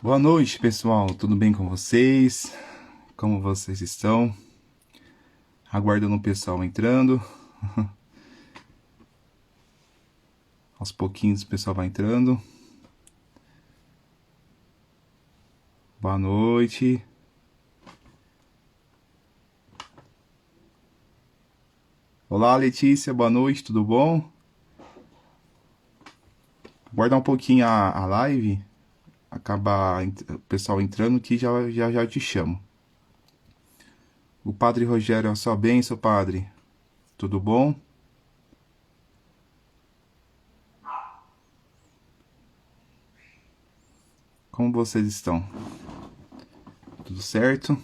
Boa noite, pessoal. Tudo bem com vocês? Como vocês estão? Aguardando o pessoal entrando. Aos pouquinhos o pessoal vai entrando. Boa noite. Olá, Letícia. Boa noite. Tudo bom? Aguardar um pouquinho a live. Acabar o pessoal entrando que já te chamo. O Padre Rogério, a sua bênção, Padre. Tudo bom? Como vocês estão? Tudo certo?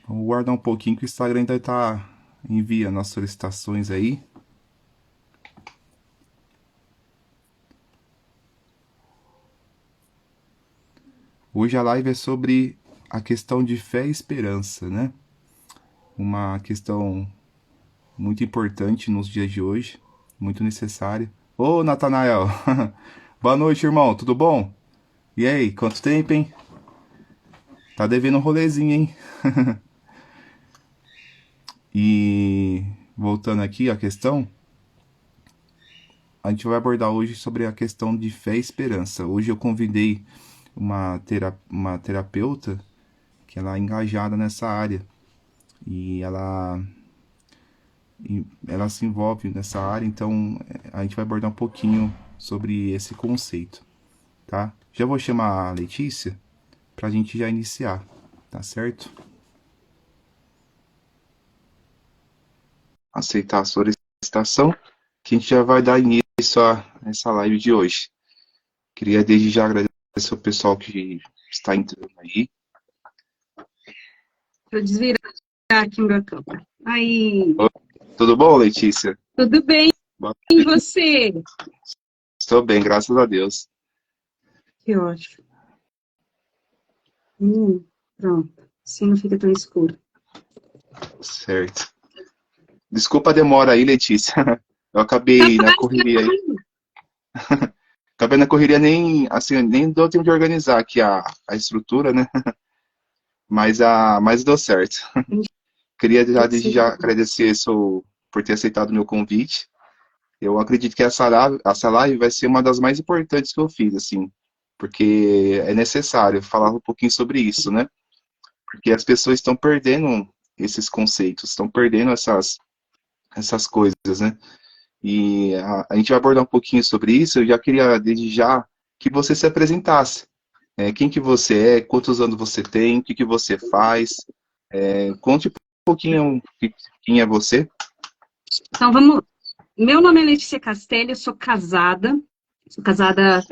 Vamos guardar um pouquinho que o Instagram ainda está enviando as solicitações aí. Hoje a live é sobre a questão de fé e esperança, né? Uma questão muito importante nos dias de hoje, muito necessária. Ô, Natanael! Boa noite, irmão, tudo bom? E aí, quanto tempo, hein? Tá devendo um rolezinho, hein? E voltando aqui à questão, a gente vai abordar hoje sobre a questão de fé e esperança. Hoje eu convidei uma terapeuta que ela é engajada nessa área e ela se envolve nessa área, então a gente vai abordar um pouquinho sobre esse conceito, tá? Já vou chamar a Letícia para a gente já iniciar, tá certo? Aceitar a solicitação, que a gente já vai dar início a essa live de hoje. Queria desde já agradecer ao pessoal que está entrando aí. Deixa eu desvirar aqui o meu câmera. Aí, Tudo bom, Letícia? tudo bem? E você? Estou bem, graças a Deus. Que ótimo. Pronto. Assim não fica tão escuro. Certo. Desculpa a demora aí, Letícia. Eu acabei na Capaz, correria aí. Acabei na correria nem, assim, nem deu tempo de organizar aqui a estrutura, né? Mas deu certo. Queria já, desde já agradecer por ter aceitado o meu convite. Eu acredito que essa live vai ser uma das mais importantes que eu fiz, assim, porque é necessário falar um pouquinho sobre isso, né? Porque as pessoas estão perdendo esses conceitos, estão perdendo essas coisas, né? E a gente vai abordar um pouquinho sobre isso. Eu já queria, desde já, que você se apresentasse. Quem que você é, quantos anos você tem, o que que você faz. Conte um pouquinho quem é você. Então, vamos. Meu nome é Letícia Castelli, eu sou casada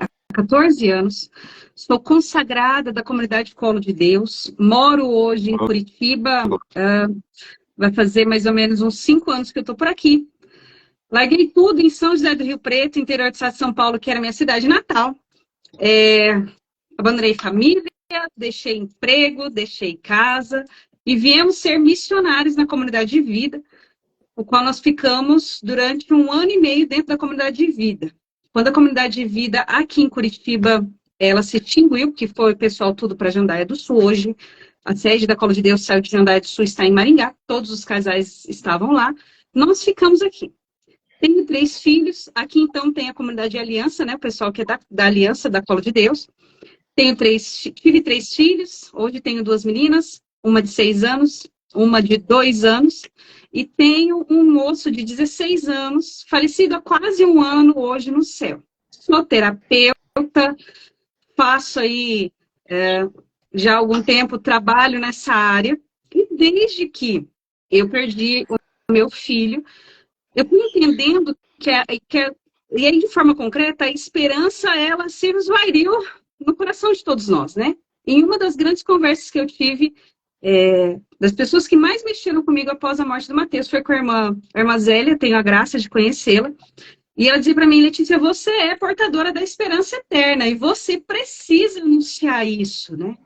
há 14 anos, sou consagrada da comunidade Colo de Deus, moro hoje em Curitiba, vai fazer mais ou menos uns 5 anos que eu estou por aqui. Larguei tudo em São José do Rio Preto, interior do estado de São Paulo, que era minha cidade natal. Abandonei família, deixei emprego, deixei casa e viemos ser missionários na comunidade de vida, o qual nós ficamos durante 1 ano e meio dentro da comunidade de vida. Quando a comunidade de vida aqui em Curitiba, ela se extinguiu, que foi o pessoal tudo para Jandaia do Sul. Hoje, a sede da Colo de Deus saiu de Jandaia do Sul, está em Maringá, todos os casais estavam lá. Nós ficamos aqui. Tenho 3 filhos, aqui então tem a comunidade de aliança, né? O pessoal que é da aliança da Colo de Deus. Tive 3 filhos, hoje tenho 2 meninas, uma de 6 anos, uma de 2 anos, e tenho um moço de 16 anos, falecido há quase 1 ano hoje no céu. Sou terapeuta, faço aí já há algum tempo, trabalho nessa área, e desde que eu perdi o meu filho, eu fui entendendo e aí de forma concreta, a esperança, ela se esvaiu no coração de todos nós, né? Em uma das grandes conversas que eu tive, das pessoas que mais mexeram comigo após a morte do Mateus, foi com a irmã Zélia, tenho a graça de conhecê-la, e ela dizia para mim: Letícia, você é portadora da esperança eterna, e você precisa anunciar isso, né?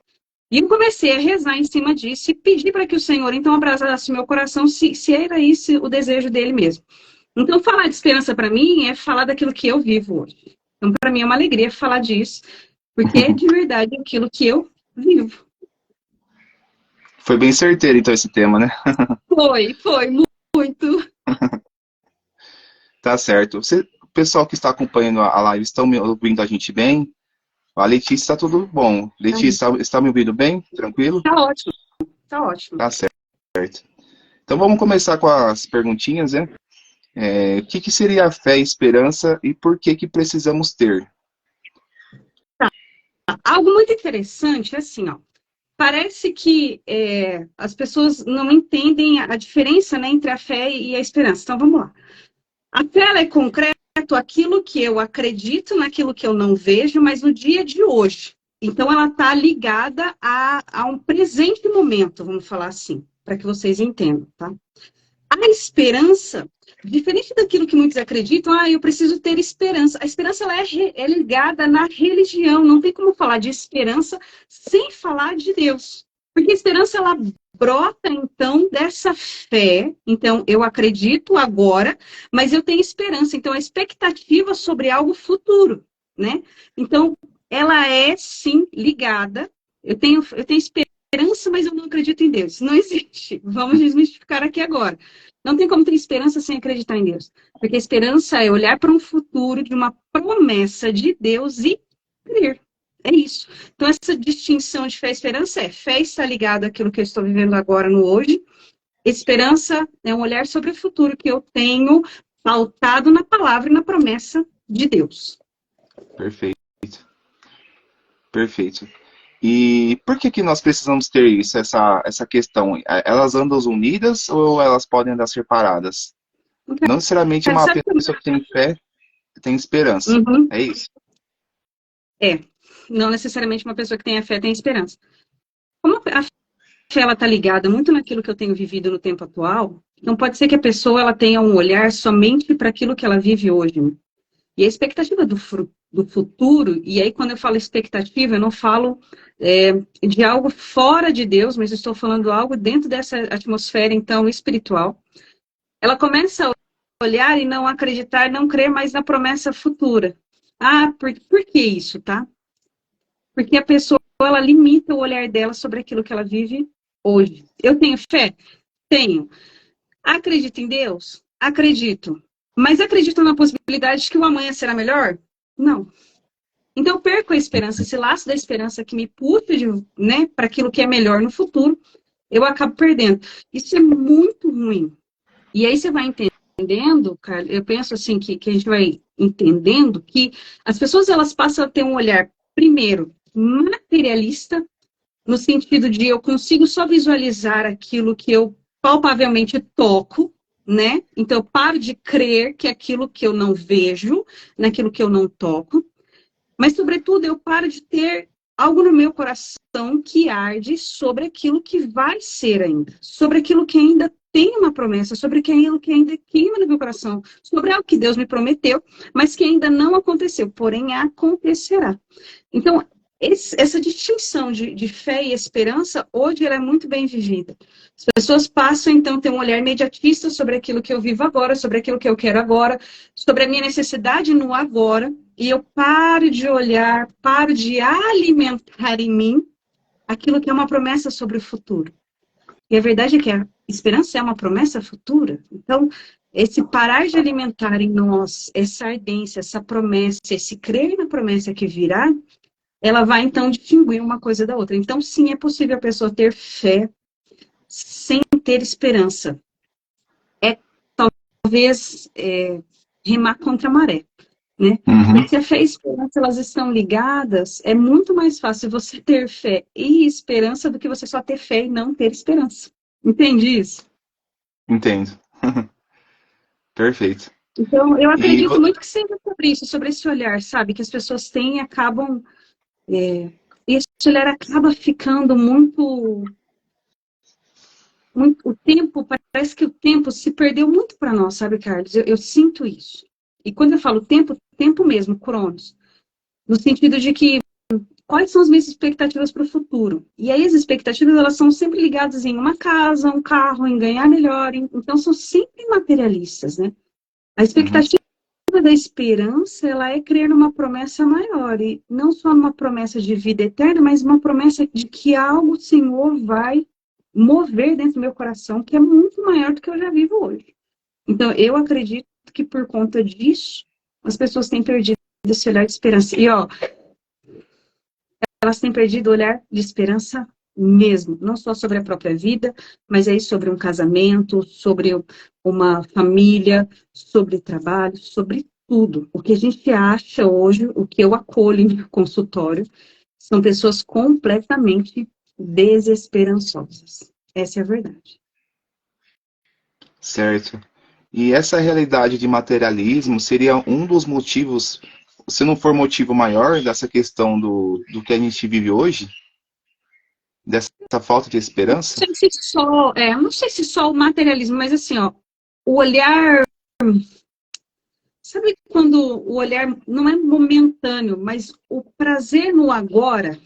E eu comecei a rezar em cima disso, e pedir para que o Senhor, então, abraçasse meu coração, se era isso o desejo dele mesmo. Então, falar de esperança para mim é falar daquilo que eu vivo hoje. Então, para mim é uma alegria falar disso, porque é de verdade aquilo que eu vivo. Foi bem certeiro, então, esse tema, né? Foi muito. Tá certo. O pessoal que está acompanhando a live, estão me ouvindo a gente bem? A Letícia, está tudo bom. Letícia, está me ouvindo bem? Tranquilo? Tá ótimo, tá ótimo. Tá certo. Então vamos começar com as perguntinhas, né? O que seria a fé e esperança e por que precisamos ter? Algo muito interessante, assim, ó. Parece que as pessoas não entendem a diferença, né, entre a fé e a esperança. Então, vamos lá. A fé ela é concreto aquilo que eu acredito, naquilo que eu não vejo, mas no dia de hoje. Então, ela está ligada a um presente momento, vamos falar assim, para que vocês entendam, tá? A esperança, diferente daquilo que muitos acreditam, eu preciso ter esperança. A esperança ela é ligada na religião. Não tem como falar de esperança sem falar de Deus. Porque a esperança, ela brota, então, dessa fé. Então, eu acredito agora, mas eu tenho esperança. Então, a expectativa sobre algo futuro, né? Então, ela é, sim, ligada. Eu tenho esperança, mas eu não acredito em Deus. Não existe. Vamos desmistificar aqui agora. Não tem como ter esperança sem acreditar em Deus. Porque a esperança é olhar para um futuro de uma promessa de Deus e crer. É isso. Então, essa distinção de fé e esperança fé está ligada àquilo que eu estou vivendo agora no hoje. Esperança é um olhar sobre o futuro que eu tenho pautado na palavra e na promessa de Deus. Perfeito. Perfeito. E por que nós precisamos ter isso, essa questão? Elas andam unidas ou elas podem andar separadas? Não necessariamente uma pessoa que tem fé tem esperança. Uhum. É isso? Não necessariamente uma pessoa que tem a fé tem esperança. Como a fé está ligada muito naquilo que eu tenho vivido no tempo atual, então pode ser que a pessoa ela tenha um olhar somente para aquilo que ela vive hoje. Né? E a expectativa do futuro, e aí quando eu falo expectativa, eu não falo de algo fora de Deus, mas eu estou falando algo dentro dessa atmosfera, então, espiritual. Ela começa a olhar e não acreditar, não crer mais na promessa futura. Por que isso, tá? Porque a pessoa, ela limita o olhar dela sobre aquilo que ela vive hoje. Eu tenho fé? Tenho. Acredito em Deus? Acredito. Mas acredito na possibilidade de que o amanhã será melhor? Não. Então, eu perco a esperança, esse laço da esperança que me puxa né, para aquilo que é melhor no futuro, eu acabo perdendo. Isso é muito ruim. E aí você vai entendendo, Carlos, eu penso assim, que a gente vai entendendo que as pessoas elas passam a ter um olhar, primeiro, materialista, no sentido de eu consigo só visualizar aquilo que eu palpavelmente toco, né? Então, eu paro de crer que aquilo que eu não vejo, naquilo que eu não toco, mas, sobretudo, eu paro de ter algo no meu coração que arde sobre aquilo que vai ser ainda, sobre aquilo que ainda tem uma promessa, sobre aquilo que ainda queima no meu coração, sobre algo que Deus me prometeu, mas que ainda não aconteceu, porém acontecerá. Então, essa distinção de fé e esperança, hoje, ela é muito bem vivida. As pessoas passam, então, a ter um olhar imediatista sobre aquilo que eu vivo agora, sobre aquilo que eu quero agora, sobre a minha necessidade no agora, e eu paro de olhar, paro de alimentar em mim aquilo que é uma promessa sobre o futuro. E a verdade é que a esperança é uma promessa futura. Então, esse parar de alimentar em nós essa ardência, essa promessa, esse crer na promessa que virá, ela vai, então, distinguir uma coisa da outra. Então, sim, é possível a pessoa ter fé sem ter esperança. Talvez, remar contra a maré. Né? Uhum. Porque se a fé e a esperança elas estão ligadas, é muito mais fácil você ter fé e esperança do que você só ter fé e não ter esperança. Entende isso? Entendo. Perfeito. Então, eu acredito muito que seja sobre isso, sobre esse olhar, sabe? Que as pessoas têm e acabam... esse olhar acaba ficando muito... O tempo, parece que o tempo se perdeu muito para nós, sabe, Carlos? Eu sinto isso. E quando eu falo tempo, tempo mesmo, cronos. No sentido de que, quais são as minhas expectativas para o futuro? E aí as expectativas, elas são sempre ligadas em uma casa, um carro, em ganhar melhor. Então, são sempre materialistas, né? A expectativa da esperança, ela é crer numa promessa maior, e não só numa promessa de vida eterna, mas uma promessa de que algo o Senhor vai mover dentro do meu coração, que é muito maior do que eu já vivo hoje. Então, eu acredito que por conta disso, as pessoas têm perdido esse olhar de esperança. E, ó, elas têm perdido o olhar de esperança mesmo, não só sobre a própria vida, mas aí sobre um casamento, sobre uma família, sobre trabalho, sobre tudo. O que a gente acha hoje, o que eu acolho em consultório, são pessoas completamente desesperançosas. Essa é a verdade. Certo. E essa realidade de materialismo seria um dos motivos, se não for motivo maior, dessa questão do que a gente vive hoje? Dessa falta de esperança? Não sei se só o materialismo, mas assim, ó, o olhar, sabe quando o olhar não é momentâneo, mas o prazer no agora,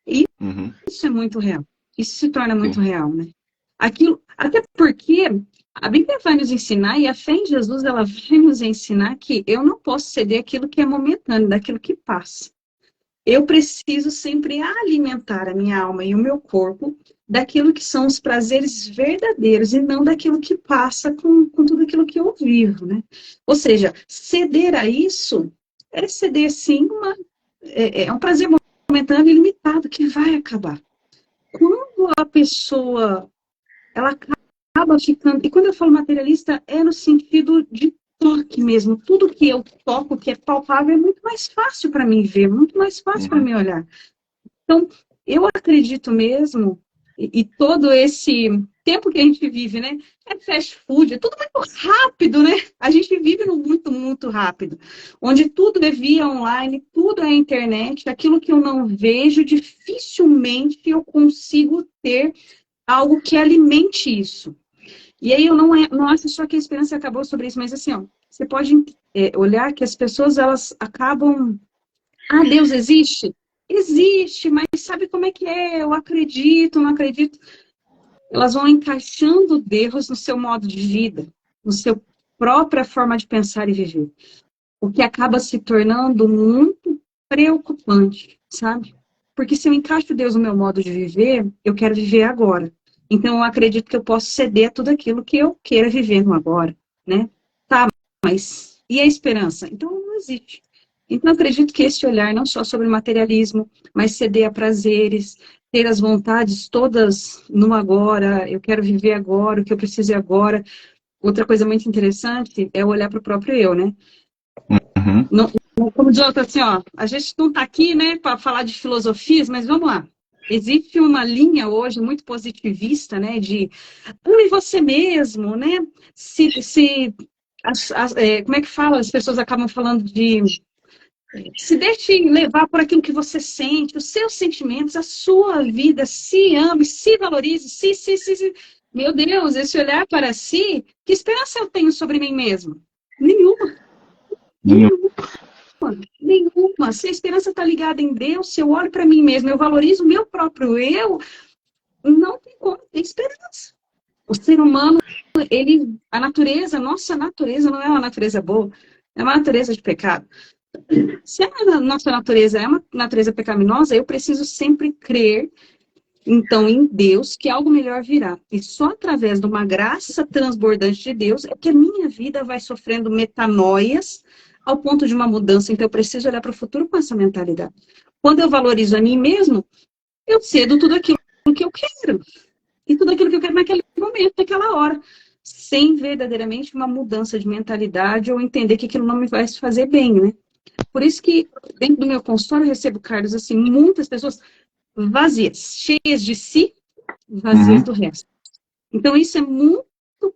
isso é muito real. Isso se torna muito real, né? Aquilo, até porque a Bíblia vai nos ensinar, e a fé em Jesus, ela vai nos ensinar que eu não posso ceder aquilo que é momentâneo, daquilo que passa. Eu preciso sempre alimentar a minha alma e o meu corpo daquilo que são os prazeres verdadeiros e não daquilo que passa com tudo aquilo que eu vivo, né? Ou seja, ceder a isso é ceder, sim, é um prazer momentâneo e limitado que vai acabar. Quando a pessoa, ela acaba ficando... E quando eu falo materialista, é no sentido de toque mesmo. Tudo que eu toco, que é palpável, é muito mais fácil para mim ver, muito mais fácil para mim olhar. Então, eu acredito mesmo, e todo esse tempo que a gente vive, né? É fast food, é tudo muito rápido, né? A gente vive no muito, muito rápido. Onde tudo é via online, tudo é internet. Aquilo que eu não vejo, dificilmente eu consigo ter algo que alimente isso. E aí eu não acho só que a esperança acabou sobre isso, mas assim, ó, você pode olhar que as pessoas, elas acabam... Ah, Deus existe? Existe, mas sabe como é que é? Eu acredito, não acredito. Elas vão encaixando Deus no seu modo de vida, no seu própria forma de pensar e viver. O que acaba se tornando muito preocupante, sabe? Porque se eu encaixo Deus no meu modo de viver, eu quero viver agora. Então, eu acredito que eu posso ceder a tudo aquilo que eu queira viver no agora, né? Tá, mas e a esperança? Então, não existe. Então, eu acredito que esse olhar não só sobre materialismo, mas ceder a prazeres, ter as vontades todas no agora, eu quero viver agora, o que eu preciso é agora. Outra coisa muito interessante é olhar para o próprio eu, né? Não, como diz outra, assim, ó, a gente não está aqui, né, para falar de filosofias, mas vamos lá. Existe uma linha hoje muito positivista, né, de ame você mesmo, né? Como é que fala? As pessoas acabam falando de se deixe levar por aquilo que você sente, os seus sentimentos, a sua vida, se ame, se valorize, se. Meu Deus, esse olhar para si, que esperança eu tenho sobre mim mesmo? Nenhuma. Nenhuma. Se a esperança está ligada em Deus, se eu olho para mim mesmo, eu valorizo o meu próprio eu, não tem como ter esperança. O ser humano, a natureza, nossa natureza não é uma natureza boa, é uma natureza de pecado. Se a nossa natureza é uma natureza pecaminosa, eu preciso sempre crer, então, em Deus, que algo melhor virá. E só através de uma graça transbordante de Deus é que a minha vida vai sofrendo metanoias ao ponto de uma mudança. Então, eu preciso olhar para o futuro com essa mentalidade. Quando eu valorizo a mim mesmo, eu cedo tudo aquilo que eu quero. E tudo aquilo que eu quero naquele momento, naquela hora. Sem verdadeiramente uma mudança de mentalidade ou entender que aquilo não me vai fazer bem, né? Por isso que, dentro do meu consultório, eu recebo, Carlos, assim, muitas pessoas vazias, cheias de si, vazias do resto. Então, isso é muito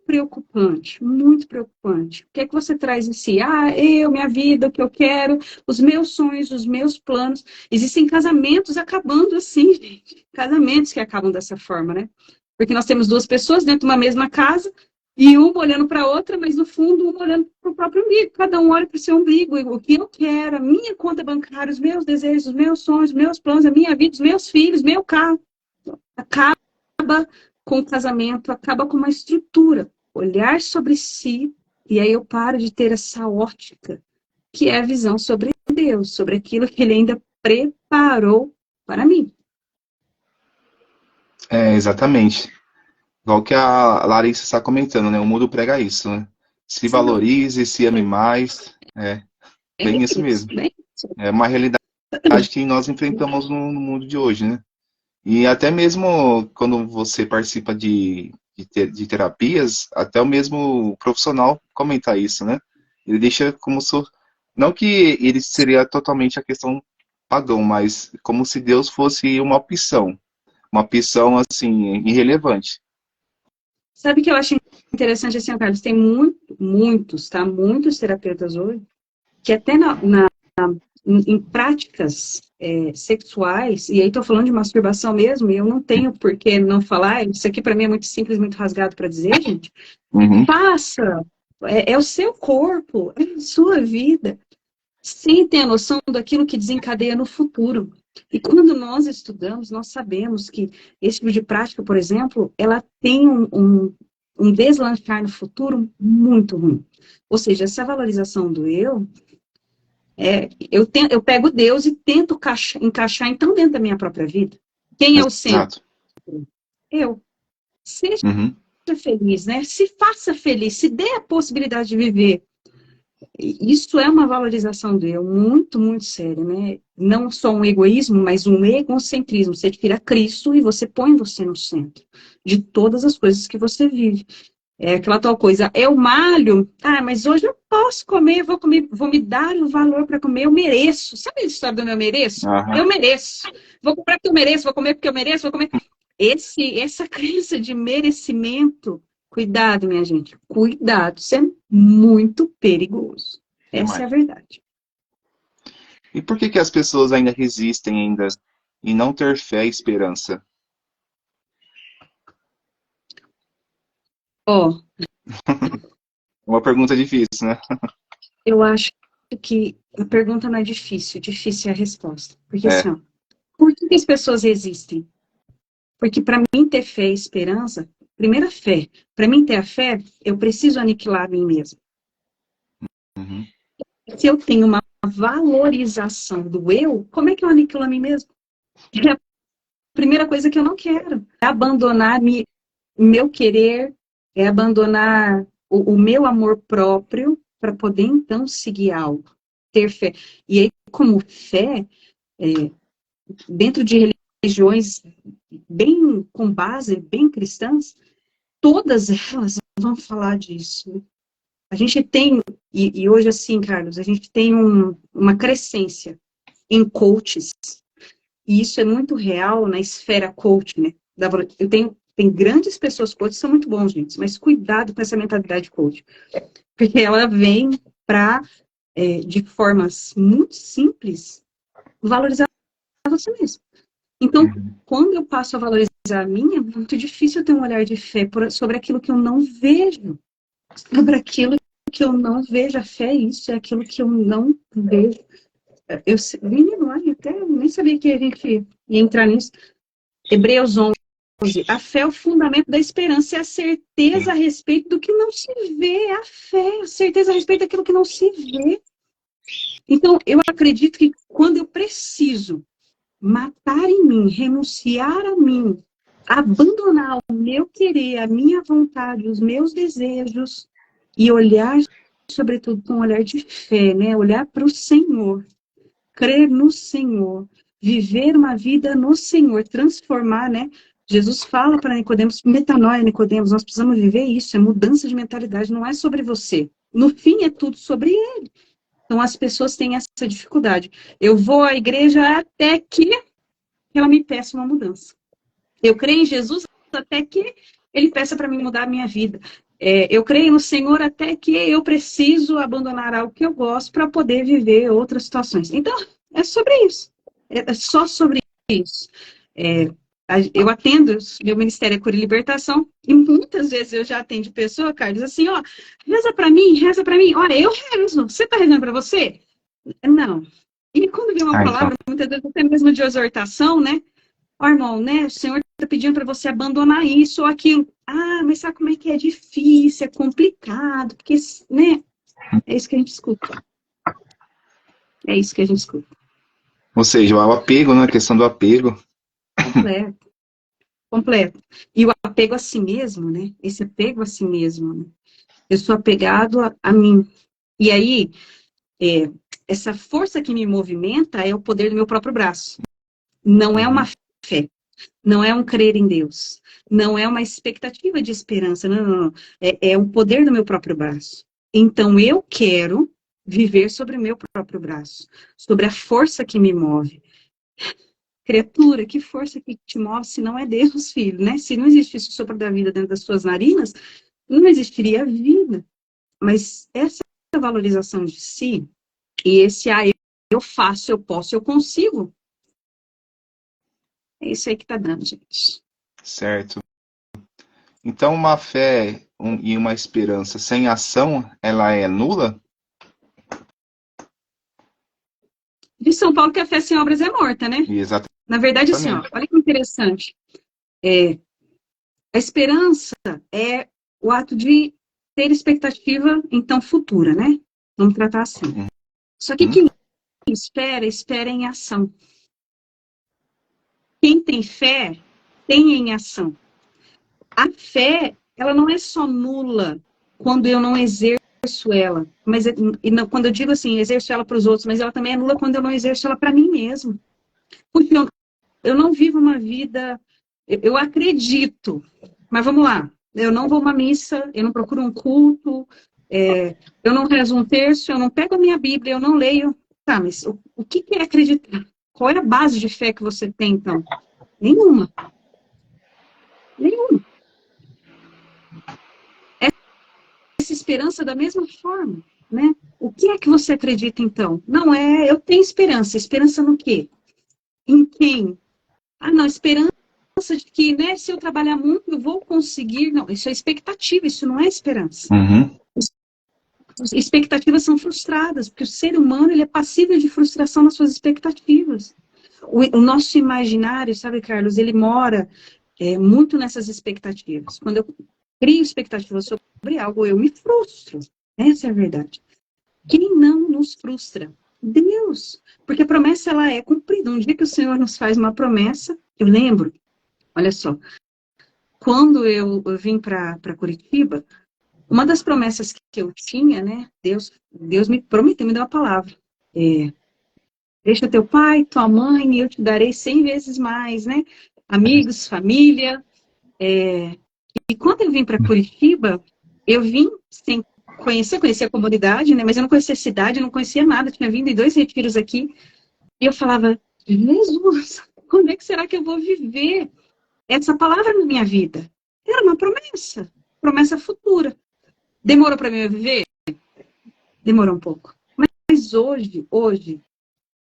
preocupante, muito preocupante. O que é que você traz em si? Ah, minha vida, o que eu quero, os meus sonhos, os meus planos. Existem casamentos acabando assim, gente. Casamentos que acabam dessa forma, né? Porque nós temos duas pessoas dentro de uma mesma casa, e uma olhando para a outra, mas no fundo, uma olhando para o próprio umbigo. Cada um olha para o seu umbigo, o que eu quero, a minha conta bancária, os meus desejos, os meus sonhos, os meus planos, a minha vida, os meus filhos, meu carro. Acaba com o casamento, acaba com uma estrutura. Olhar sobre si E aí eu paro de ter essa ótica, que é a visão sobre Deus, sobre aquilo que ele ainda preparou para mim. Exatamente. Igual que a Larissa está comentando, né? O mundo prega isso, né? Se valorize, se ame mais. Bem isso mesmo. Bem isso. É uma realidade que nós enfrentamos no mundo de hoje, né? E até mesmo quando você participa de terapias, até o mesmo profissional comenta isso, né? Ele deixa como se... Não que ele seria totalmente a questão pagão, mas como se Deus fosse uma opção assim, irrelevante. Sabe o que eu acho interessante, assim, Carlos? Tem muitos, tá? Muitos terapeutas hoje, que até em práticas sexuais, e aí tô falando de masturbação mesmo, e eu não tenho por que não falar, isso aqui para mim é muito simples, muito rasgado para dizer, gente. Uhum. Faça! É o seu corpo, é a sua vida, sem ter a noção daquilo que desencadeia no futuro. E quando nós estudamos, nós sabemos que esse tipo de prática, por exemplo, ela tem um deslanchar no futuro muito ruim. Ou seja, essa valorização do eu, eu pego Deus e tento encaixar então dentro da minha própria vida. Quem é o centro? Exato. Eu. Seja Uhum. feliz, né? Se faça feliz, se dê a possibilidade de viver. Isso é uma valorização do eu muito, muito séria, né? Não só um egoísmo, mas um egocentrismo. Você tira Cristo e você põe você no centro de todas as coisas que você vive. É aquela tal coisa, eu malho, mas hoje eu posso comer, vou me dar o valor para comer, eu mereço. Sabe a história do meu mereço? Aham. Eu mereço. Vou comprar porque eu mereço, vou comer porque eu mereço, vou comer. Essa crença de merecimento, cuidado, minha gente, cuidado, isso é muito perigoso. Essa é a Demais. verdade. E por que as pessoas ainda resistem ainda em não ter fé e esperança? Ó, Uma pergunta difícil, né? eu acho que a pergunta não é difícil, difícil é a resposta. Porque assim, É. ó, por que as pessoas resistem? Porque para mim ter fé e esperança, primeira fé, para mim ter a fé, eu preciso aniquilar a mim mesmo. Uhum. Se eu tenho uma valorização do eu, como é que eu aniquilo a mim mesmo? É a primeira coisa que eu não quero. É abandonar meu querer, é abandonar o meu amor próprio para poder então seguir algo, ter fé. E aí, como fé, dentro de religiões bem com base, bem cristãs, todas elas vão falar disso. A gente tem, e hoje assim, Carlos, a gente tem uma crescência em coaches, e isso é muito real na esfera coach, né? Tem grandes pessoas coaches, são muito bons, gente, mas cuidado com essa mentalidade coach, porque ela vem para, de formas muito simples, valorizar você mesmo. Então, quando eu passo a valorizar a minha, é muito difícil eu ter um olhar de fé sobre aquilo que eu não vejo. Sobre aquilo que eu não vejo. A fé é isso, é aquilo que eu não vejo. Menino, até nem sabia que a gente ia entrar nisso. Hebreus 11. A fé é o fundamento da esperança, é a certeza a respeito do que não se vê. A fé, a certeza a respeito daquilo que não se vê. Então, eu acredito que quando eu preciso matar em mim, renunciar a mim, abandonar o meu querer, a minha vontade, os meus desejos e olhar, sobretudo, com um olhar de fé, né? Olhar para o Senhor, crer no Senhor, viver uma vida no Senhor, transformar, né? Jesus fala para Nicodemos, metanoia, Nicodemos, nós precisamos viver isso, é mudança de mentalidade, não é sobre você. No fim, é tudo sobre Ele. Então, as pessoas têm essa dificuldade. Eu vou à igreja até que ela me peça uma mudança. Eu creio em Jesus até que Ele peça para mim mudar a minha vida. Eu creio no Senhor até que eu preciso abandonar algo que eu gosto para poder viver outras situações. Então, é sobre isso. É só sobre isso. Eu atendo, meu ministério é cura e libertação, e muitas vezes eu já atendo pessoa, Carlos, assim, ó, reza para mim, olha, eu rezo, você tá rezando para você? Não. E quando vem uma Então. palavra, muitas vezes até mesmo de exortação, né? Ó, irmão, né? O Senhor está pedindo para você abandonar isso ou aquilo. Ah, mas sabe como é que é difícil, é complicado, porque, né? É isso que a gente escuta. É isso que a gente escuta. Ou seja, o apego, né? A questão do apego. Completo, completo. E o apego a si mesmo, né? Esse apego a si mesmo, né? Eu sou apegado a mim. E aí, essa força que me movimenta é o poder do meu próprio braço. Não é uma Uhum. fé, não é um crer em Deus, não é uma expectativa de esperança, não, não, não. É o poder do meu próprio braço. Então, eu quero viver sobre o meu próprio braço, sobre a força que me move. Criatura, que força que te move se não é Deus, filho, né? Se não existisse o sopro da vida dentro das suas narinas, não existiria vida. Mas essa valorização de si, e esse, eu faço, eu posso, eu consigo, é isso aí que tá dando, gente. Certo. Então, uma fé e uma esperança sem ação, ela é nula? De São Paulo que a fé sem obras é morta, né? Exatamente. Na verdade, assim, ó, olha que interessante. A esperança é o ato de ter expectativa, então, futura, né? Vamos tratar assim. Só que Uhum. quem espera, espera em ação. Quem tem fé, tem em ação. A fé, ela não é só nula quando eu não exerço ela, mas e não, quando eu digo assim, exerço ela para os outros, mas ela também é nula quando eu não exerço ela para mim mesmo. Porque eu não vivo uma vida, eu acredito, mas vamos lá, eu não vou a uma missa, eu não procuro um culto, eu não rezo um terço, eu não pego a minha Bíblia, eu não leio. Tá, mas o que é acreditar? Qual é a base de fé que você tem, então? Nenhuma. Nenhuma. Essa esperança da mesma forma, né? O que é que você acredita, então? Não é, eu tenho esperança. Esperança no quê? Em quem? Ah, não, esperança de que, né, se eu trabalhar muito, eu vou conseguir. Não, isso é expectativa, isso não é esperança. Uhum. Expectativas são frustradas, porque o ser humano ele é passível de frustração nas suas expectativas. O nosso imaginário, sabe, Carlos, ele mora muito nessas expectativas. Quando eu crio expectativas sobre algo, eu me frustro. Essa é a verdade. Quem não nos frustra? Deus. Porque a promessa ela é cumprida. Um dia que o Senhor nos faz uma promessa, eu lembro, olha só, quando eu vim para Curitiba, uma das promessas que eu tinha, né? Deus me prometeu, me deu uma palavra. Deixa teu pai, tua mãe, e eu te darei 100 vezes mais, né? Amigos, família. E quando eu vim para Curitiba, eu vim sem conhecer a comunidade, né? Mas eu não conhecia a cidade, eu não conhecia nada. Eu tinha vindo em 2 retiros aqui. E eu falava, Jesus, quando é que será que eu vou viver essa palavra na minha vida? Era uma promessa, promessa futura. Demorou para mim viver? Demorou um pouco. Mas hoje,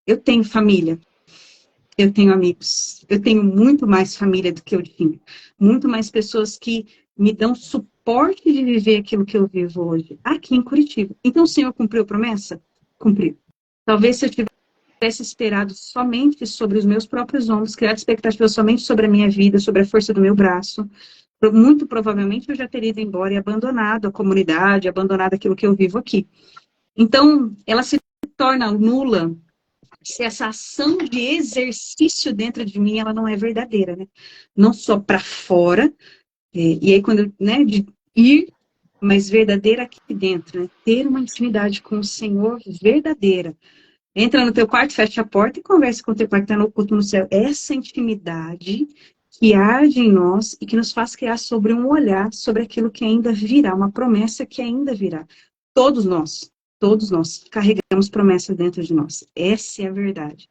eu tenho família, eu tenho amigos, eu tenho muito mais família do que eu tinha. Muito mais pessoas que me dão suporte de viver aquilo que eu vivo hoje, aqui em Curitiba. Então, o Senhor cumpriu a promessa? Cumpriu. Talvez se eu tivesse esperado somente sobre os meus próprios ombros, criado expectativas somente sobre a minha vida, sobre a força do meu braço, muito provavelmente eu já teria ido embora e abandonado a comunidade, abandonado aquilo que eu vivo aqui. Então, ela se torna nula se essa ação de exercício dentro de mim, ela não é verdadeira, né? Não só para fora, e aí quando, né, de ir, mas verdadeira aqui dentro, né? Ter uma intimidade com o Senhor verdadeira. Entra no teu quarto, fecha a porta e conversa com o teu pai que está no oculto no céu. Essa intimidade que arde em nós e que nos faz criar sobre um olhar sobre aquilo que ainda virá, uma promessa que ainda virá. Todos nós carregamos promessas dentro de nós. Essa é a verdade.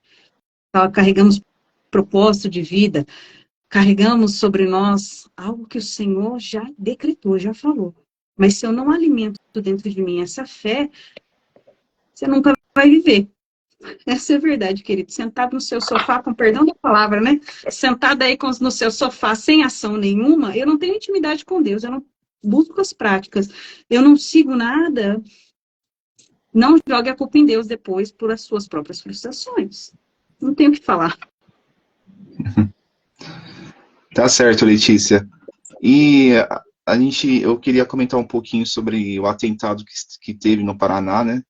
Carregamos propósito de vida, carregamos sobre nós algo que o Senhor já decretou, já falou. Mas se eu não alimento dentro de mim essa fé, você nunca vai viver. Essa é a verdade, querido. Sentado no seu sofá, com perdão da palavra, né? Sentado aí no seu sofá, sem ação nenhuma, eu não tenho intimidade com Deus, eu não busco as práticas, eu não sigo nada. Não jogue a culpa em Deus depois por as suas próprias frustrações. Não tenho o que falar. Tá certo, Letícia. E eu queria comentar um pouquinho sobre o atentado que teve no Paraná, né?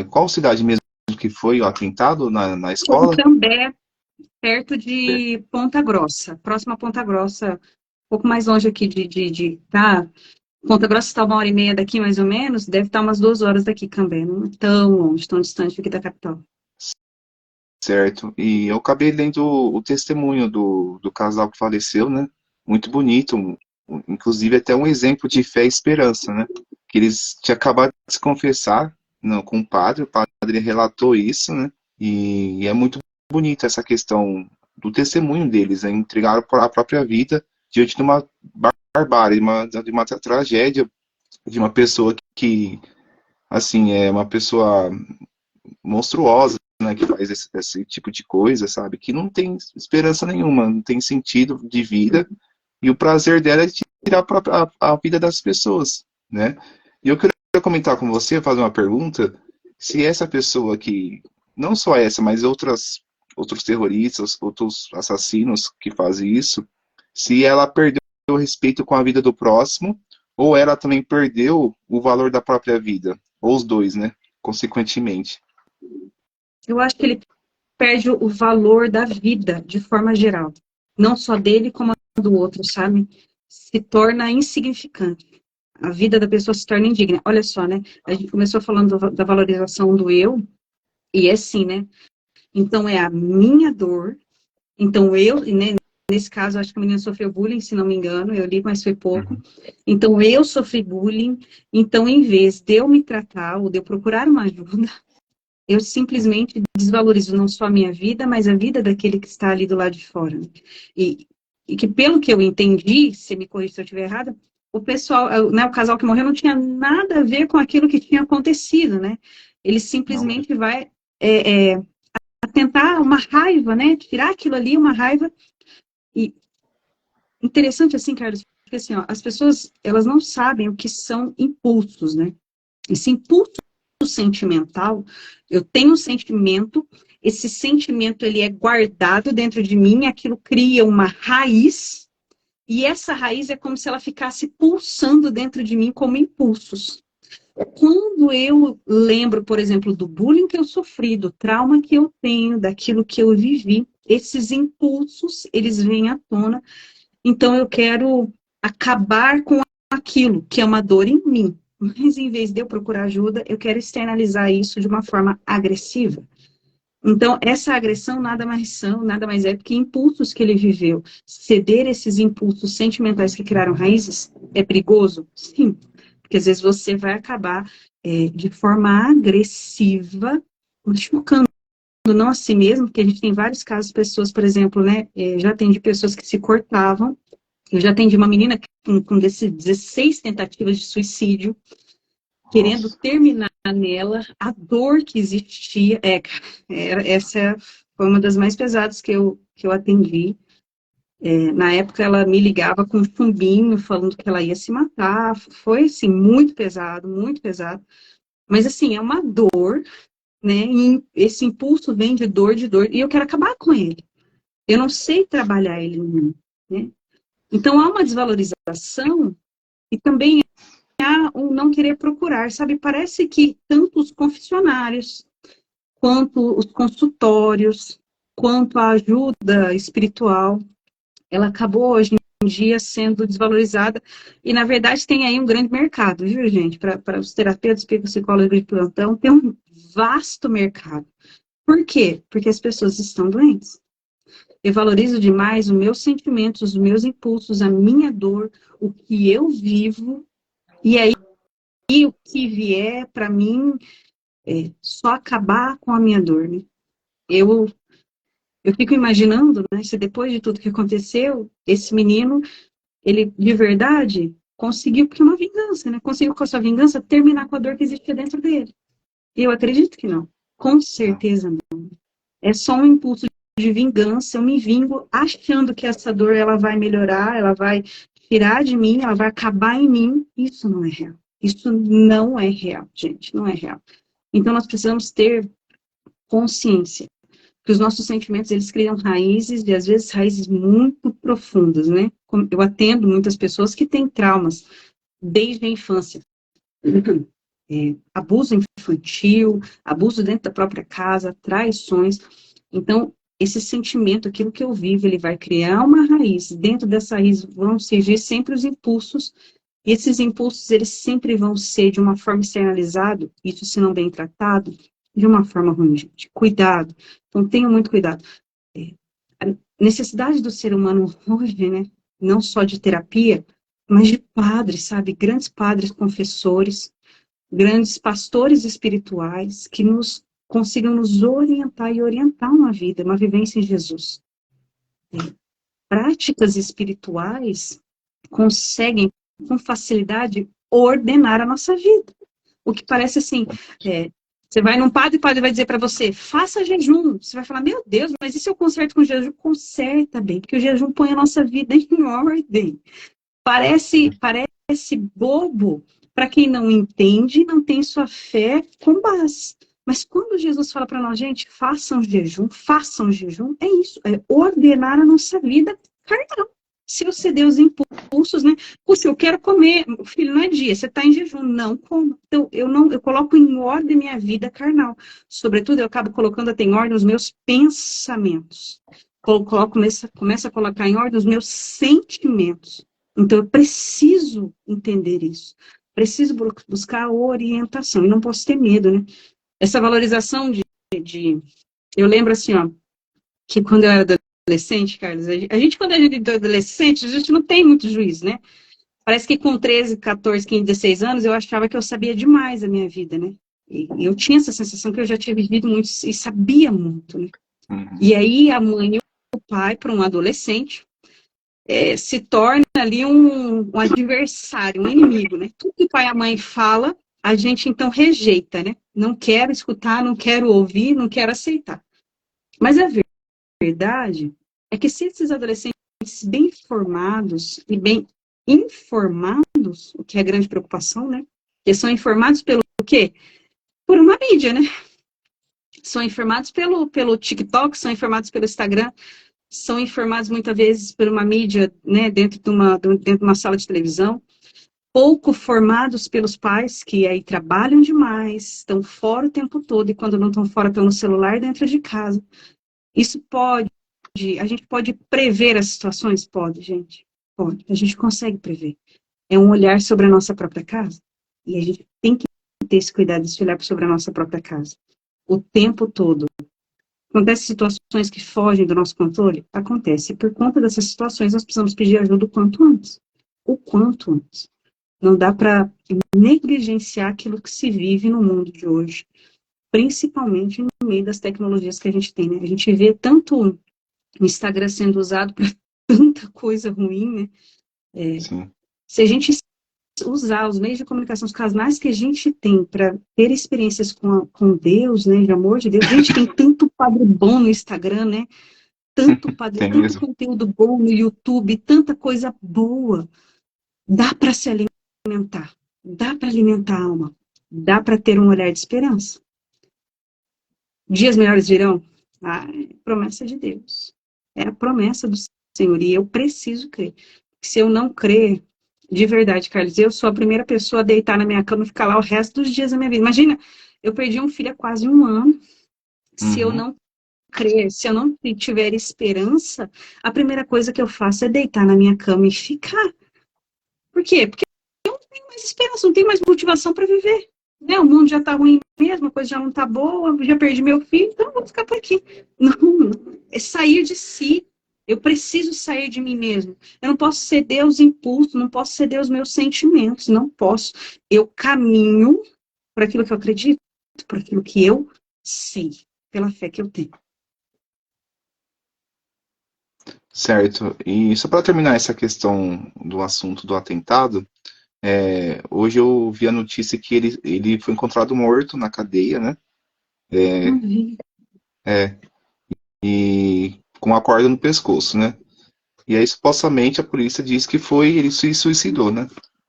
Qual cidade mesmo que foi o atentado na Foi em escola? Cambé, perto de Ponta Grossa, próximo a Ponta Grossa, um pouco mais longe aqui tá? Ponta Grossa está 1h30 daqui, mais ou menos, deve estar umas 2 horas daqui, Cambé, não é tão longe, tão distante aqui da capital. Certo. E eu acabei lendo o testemunho do casal que faleceu, né? Muito bonito, inclusive até um exemplo de fé e esperança, né? Que eles tinham acabado de se confessar com o padre relatou isso, né? E é muito bonito essa questão do testemunho deles, né? Entregaram a própria vida diante de uma barbárie, de uma tragédia, de uma pessoa que, assim, é uma pessoa monstruosa, né, que faz esse tipo de coisa, sabe? Que não tem esperança nenhuma, não tem sentido de vida, e o prazer dela é tirar a vida das pessoas, né? E eu queria comentar com você, fazer uma pergunta, se essa pessoa que, não só essa, mas outros terroristas, outros assassinos que fazem isso, se ela perdeu o respeito com a vida do próximo, ou ela também perdeu o valor da própria vida, ou os dois, né? Consequentemente. Eu acho que ele perde o valor da vida, de forma geral. Não só dele, como a do outro, sabe? Se torna insignificante. A vida da pessoa se torna indigna. Olha só, né? A gente começou falando da valorização do eu, e é assim, né? Então, é a minha dor. Então, né, nesse caso, acho que a menina sofreu bullying, se não me engano, eu li, mas foi pouco. Uhum. Então, eu sofri bullying. Então, em vez de eu me tratar, ou de eu procurar uma ajuda, eu simplesmente desvalorizo não só a minha vida, mas a vida daquele que está ali do lado de fora. E, e que, pelo que eu entendi, se me corrija se eu estiver errada, o pessoal, né, o casal que morreu não tinha nada a ver com aquilo que tinha acontecido, né? Ele Não. simplesmente vai tentar uma raiva, né? Tirar aquilo ali, uma raiva. E interessante assim, Carlos, porque assim, ó, as pessoas, elas não sabem o que são impulsos, né? Esse impulso sentimental, eu tenho um sentimento, esse sentimento ele é guardado dentro de mim, aquilo cria uma raiz, e essa raiz é como se ela ficasse pulsando dentro de mim como impulsos. Quando eu lembro, por exemplo, do bullying que eu sofri, do trauma que eu tenho, daquilo que eu vivi, esses impulsos, eles vêm à tona, então eu quero acabar com aquilo que é uma dor em mim. Mas em vez de eu procurar ajuda, eu quero externalizar isso de uma forma agressiva. Então, essa agressão nada mais é do que impulsos que ele viveu. Ceder esses impulsos sentimentais que criaram raízes é perigoso? Sim. Porque às vezes você vai acabar de forma agressiva, machucando não a si mesmo, porque a gente tem vários casos, pessoas, por exemplo, né, já atendi pessoas que se cortavam. Eu já atendi uma menina com 16 tentativas de suicídio, querendo Nossa. terminar nela, a dor que existia. Essa foi uma das mais pesadas que eu atendi. Na época, ela me ligava com um chumbinho, falando que ela ia se matar. Foi, assim, muito pesado, muito pesado. Mas, assim, é uma dor, né? E esse impulso vem de dor, e eu quero acabar com ele. Eu não sei trabalhar ele em mim, né? Então, há uma desvalorização e também há um não querer procurar, sabe? Parece que tanto os confessionários, quanto os consultórios, quanto a ajuda espiritual, ela acabou hoje em dia sendo desvalorizada. E, na verdade, tem aí um grande mercado, viu, gente? Para os terapeutas, psicólogos de plantão, tem um vasto mercado. Por quê? Porque as pessoas estão doentes. Eu valorizo demais os meus sentimentos, os meus impulsos, a minha dor, o que eu vivo, e aí o que vier para mim é só acabar com a minha dor, né? Eu, eu fico imaginando, né, se depois de tudo que aconteceu, esse menino, ele de verdade conseguiu, porque é uma vingança, né? Conseguiu com a sua vingança terminar com a dor que existia dentro dele. Eu acredito que não. Com Não. certeza não. É só um impulso de vingança, eu me vingo achando que essa dor ela vai melhorar, ela vai tirar de mim, ela vai acabar em mim. Isso não é real. Isso não é real, gente, não é real. Então nós precisamos ter consciência. que os nossos sentimentos, eles criam raízes, e às vezes raízes muito profundas, né? Eu atendo muitas pessoas que têm traumas desde a infância. Abuso infantil, abuso dentro da própria casa, traições. Então, esse sentimento, aquilo que eu vivo, ele vai criar uma raiz. Dentro dessa raiz vão surgir sempre os impulsos, e esses impulsos, eles sempre vão ser de uma forma externalizada, isso se não bem tratado, de uma forma ruim, gente. Cuidado. Então, tenham muito cuidado. A necessidade do ser humano hoje, né, não só de terapia, mas de padres, sabe? Grandes padres confessores, grandes pastores espirituais que consigam nos orientar e orientar uma vida, uma vivência em Jesus. Práticas espirituais conseguem, com facilidade, ordenar a nossa vida. O que parece assim, você vai num padre e o padre vai dizer para você, faça jejum. Você vai falar, meu Deus, mas e se eu conserto com jejum? Conserta bem, porque o jejum põe a nossa vida em ordem. Parece bobo para quem não entende, não tem sua fé com base. Mas quando Jesus fala para nós, gente, façam jejum, é isso, é ordenar a nossa vida carnal. Se eu ceder os impulsos, né? Se eu quero comer, filho, não é dia, você está em jejum, não como. Então, eu coloco em ordem minha vida carnal. Sobretudo, eu acabo colocando até em ordem os meus pensamentos. Começo a colocar em ordem os meus sentimentos. Então, eu preciso entender isso. Preciso buscar orientação. E não posso ter medo, né? Essa valorização eu lembro assim, ó, que quando eu era adolescente, Carlos, a gente quando a gente é adolescente, a gente não tem muito juízo, né? Parece que com 13, 14, 15, 16 anos, eu achava que eu sabia demais a minha vida, né? E eu tinha essa sensação que eu já tinha vivido muito e sabia muito, né? E aí a mãe e o pai, para um adolescente, se torna ali um adversário, um inimigo, né? Tudo que o pai e a mãe fala, a gente então rejeita, né? Não quero escutar, não quero ouvir, não quero aceitar. Mas a verdade é que se esses adolescentes bem formados e bem informados, o que é grande preocupação, né? Eles são informados pelo quê? Por uma mídia, né? São informados pelo TikTok, são informados pelo Instagram, são informados muitas vezes por uma mídia, né, dentro de uma sala de televisão, pouco formados pelos pais, que aí trabalham demais, estão fora o tempo todo, e quando não estão fora, estão no celular dentro de casa. Isso a gente pode prever as situações? Pode, gente. Pode. A gente consegue prever. É um olhar sobre a nossa própria casa. E a gente tem que ter esse cuidado de olhar sobre a nossa própria casa. O tempo todo. Acontecem situações que fogem do nosso controle? Acontece. E por conta dessas situações, nós precisamos pedir ajuda o quanto antes. O quanto antes. Não dá para negligenciar aquilo que se vive no mundo de hoje. Principalmente no meio das tecnologias que a gente tem, né? A gente vê tanto o Instagram sendo usado para tanta coisa ruim, né? Se a gente usar os meios de comunicação, os canais que a gente tem para ter experiências com Deus, né, de amor de Deus, a gente tem tanto padre bom no Instagram, né, tanto conteúdo bom no YouTube, tanta coisa boa, dá para se alimentar, dá para alimentar a alma, dá para ter um olhar de esperança. Dias melhores virão? É promessa de Deus, é a promessa do Senhor, e eu preciso crer. Se eu não crer, de verdade, Carlos, eu sou a primeira pessoa a deitar na minha cama e ficar lá o resto dos dias da minha vida. Imagina, eu perdi um filho há quase 1 ano. Se eu não crer, se eu não tiver esperança, a primeira coisa que eu faço é deitar na minha cama e ficar. Por quê? Porque eu não tenho mais esperança, não tenho mais motivação para viver. Né? O mundo já está ruim mesmo, a coisa já não está boa, já perdi meu filho, então eu vou ficar por aqui. Não, é sair de si. Eu preciso sair de mim mesmo. Eu não posso ceder aos impulsos, não posso ceder aos meus sentimentos, não posso. Eu caminho por aquilo que eu acredito, por aquilo que eu sei, pela fé que eu tenho. Certo. E só para terminar essa questão do assunto do atentado, hoje eu vi a notícia que ele foi encontrado morto na cadeia, né? E com uma corda no pescoço, né? E aí, supostamente, a polícia diz que ele se suicidou, né?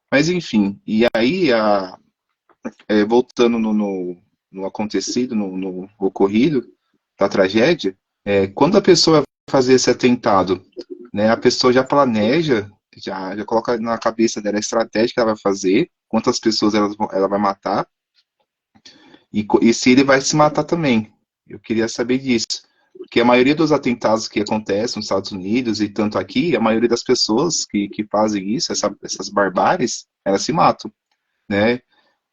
Mas, enfim, e aí, voltando no acontecido, no ocorrido da tragédia, Quando a pessoa vai fazer esse atentado, né, a pessoa já planeja, já coloca na cabeça dela a estratégia que ela vai fazer, quantas pessoas ela vai matar, e se ele vai se matar também. Eu queria saber disso. Porque a maioria dos atentados que acontecem nos Estados Unidos e tanto aqui, a maioria das pessoas que fazem isso, essas barbáries, elas se matam, né?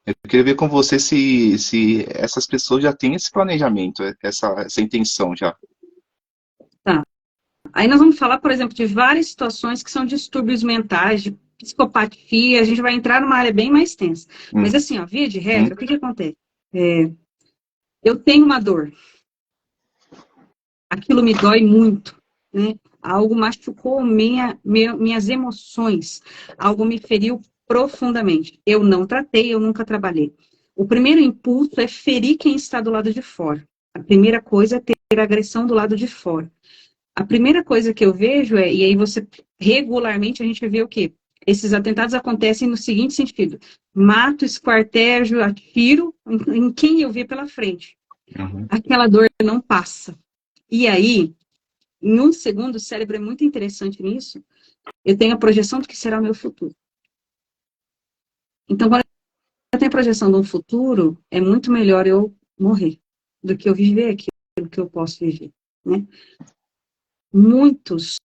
Eu queria ver com você se essas pessoas já têm esse planejamento, essa intenção já. Tá. Aí nós vamos falar, por exemplo, de várias situações que são distúrbios mentais, de psicopatia, a gente vai entrar numa área bem mais tensa. Mas assim, ó, via de regra, o que acontece? Eu tenho uma dor, aquilo me dói muito, né? Algo machucou minhas emoções, algo me feriu profundamente. Eu não tratei, eu nunca trabalhei. O primeiro impulso é ferir quem está do lado de fora. A primeira coisa é ter agressão do lado de fora. A primeira coisa que eu vejo e aí você, regularmente, a gente vê o quê? Esses atentados acontecem no seguinte sentido: mato, esquartejo, atiro em quem eu vi pela frente. Uhum. Aquela dor não passa. E aí, em um segundo, o cérebro é muito interessante nisso, eu tenho a projeção do que será o meu futuro. Então, quando eu tenho a projeção de um futuro, é muito melhor eu morrer do que eu viver aquilo que eu posso viver, né? Muitos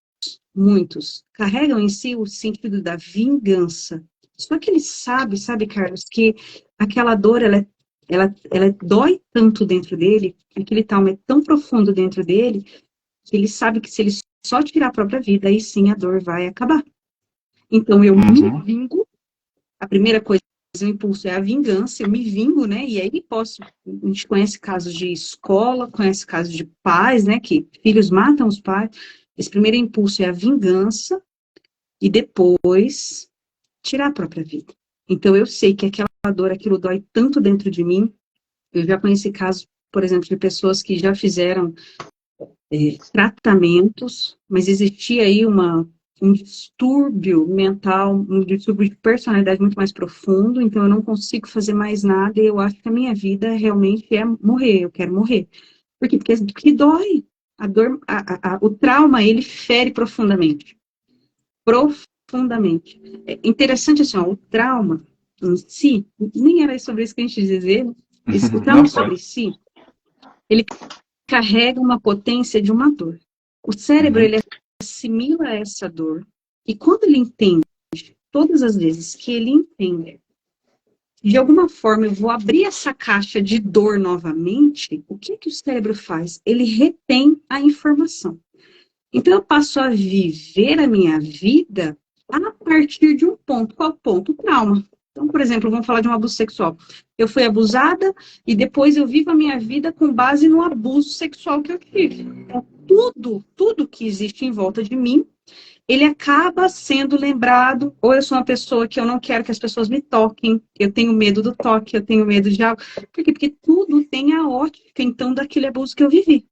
carregam em si o sentido da vingança. Só que ele sabe, Carlos, que aquela dor, ela dói tanto dentro dele, aquele trauma é tão profundo dentro dele, que ele sabe que se ele só tirar a própria vida, aí sim a dor vai acabar. Então eu me vingo, a primeira coisa, o impulso é a vingança, eu me vingo, né? E aí a gente conhece casos de escola, conhece casos de pais, né? Que filhos matam os pais. Esse primeiro impulso é a vingança e depois tirar a própria vida. Então eu sei que aquela dor, aquilo dói tanto dentro de mim. Eu já conheci casos, por exemplo, de pessoas que já fizeram tratamentos, mas existia aí um distúrbio mental, um distúrbio de personalidade muito mais profundo, então eu não consigo fazer mais nada e eu acho que a minha vida realmente é morrer, eu quero morrer. Por quê? Porque dói. A dor, o trauma, ele fere profundamente. Profundamente. É interessante assim, ó, o trauma em si, nem era sobre isso que a gente dizia, né? O trauma sobre si, ele carrega uma potência de uma dor. O cérebro, ele assimila essa dor, e quando ele entende, todas as vezes que ele entende, de alguma forma eu vou abrir essa caixa de dor novamente, o que o cérebro faz? Ele retém a informação. Então eu passo a viver a minha vida a partir de um ponto. Qual ponto? O trauma. Então, por exemplo, vamos falar de um abuso sexual. Eu fui abusada e depois eu vivo a minha vida com base no abuso sexual que eu tive. Então, tudo que existe em volta de mim, ele acaba sendo lembrado, ou eu sou uma pessoa que eu não quero que as pessoas me toquem, eu tenho medo do toque, eu tenho medo de algo. Por quê? Porque tudo tem a ótica, então, daquele abuso que eu vivi.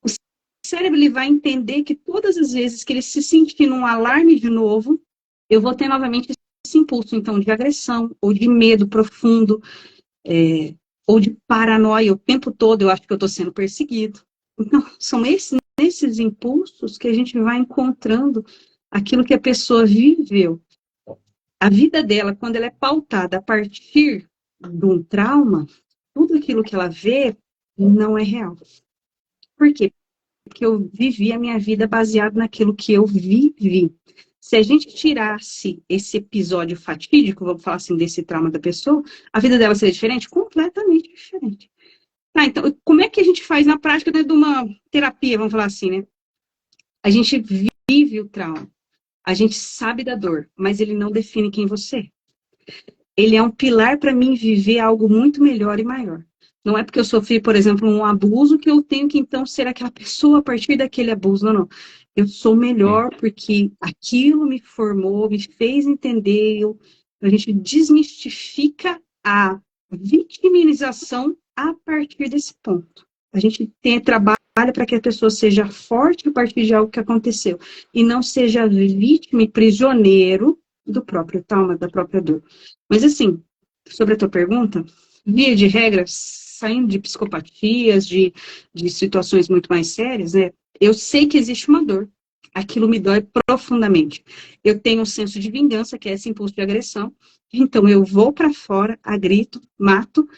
O cérebro, ele vai entender que todas as vezes que ele se sentir num alarme de novo, eu vou ter novamente esse impulso, então, de agressão, ou de medo profundo, ou de paranoia o tempo todo, eu acho que eu estou sendo perseguido. Então, são nesses impulsos que a gente vai encontrando aquilo que a pessoa viveu. A vida dela, quando ela é pautada a partir de um trauma, tudo aquilo que ela vê não é real. Por quê? Porque eu vivi a minha vida baseado naquilo que eu vivi. Se a gente tirasse esse episódio fatídico, vamos falar assim, desse trauma da pessoa, a vida dela seria diferente? Completamente diferente. Tá, então, como é que a gente faz na prática dentro de uma terapia, vamos falar assim, né? A gente vive o trauma, a gente sabe da dor, mas ele não define quem você é. Ele é um pilar para mim viver algo muito melhor e maior. Não é porque eu sofri, por exemplo, um abuso que eu tenho que, então, ser aquela pessoa a partir daquele abuso. Não. Eu sou melhor porque aquilo me formou, me fez entender. A gente desmistifica a vitimização a partir desse ponto. A gente trabalha para que a pessoa seja forte a partir de algo que aconteceu. E não seja vítima e prisioneiro do próprio trauma, da própria dor. Mas, assim, sobre a tua pergunta, via de regra, saindo de psicopatias, de situações muito mais sérias, né? Eu sei que existe uma dor. Aquilo me dói profundamente. Eu tenho um senso de vingança, que é esse impulso de agressão. Então, eu vou para fora, agrito, mato,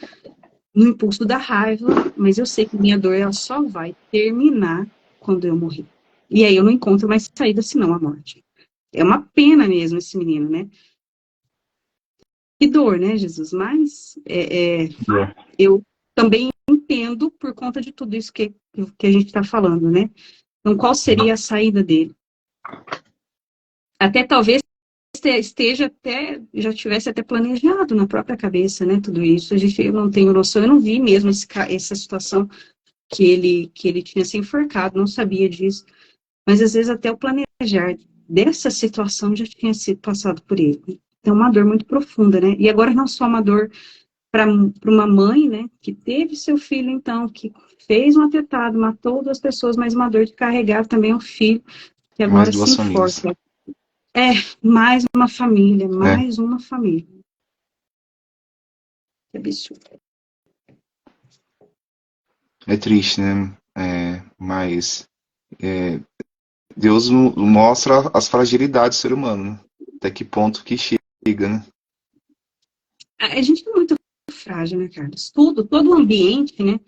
no impulso da raiva, mas eu sei que minha dor ela só vai terminar quando eu morrer. E aí eu não encontro mais saída senão a morte. É uma pena mesmo esse menino, né? Que dor, né, Jesus? Mas eu também entendo por conta de tudo isso que a gente está falando, né? Então, qual seria a saída dele? Até talvez esteja até, já tivesse até planejado na própria cabeça, né, tudo isso. Eu não tenho noção, eu não vi mesmo essa situação que ele tinha se enforcado, não sabia disso. Mas às vezes até o planejar dessa situação já tinha sido passado por ele. É uma dor muito profunda, né? E agora não só uma dor para uma mãe, né, que teve seu filho, então, que fez um atentado, matou 2 pessoas, mas uma dor de carregar também um filho, que Mais agora se 2 famílias. enforca. Mais uma família, É. mais uma família. Que absurdo. É triste, né? Mas Deus mostra as fragilidades do ser humano, né? Até que ponto que chega, né? A gente é muito frágil, né, Carlos? Todo o ambiente, né?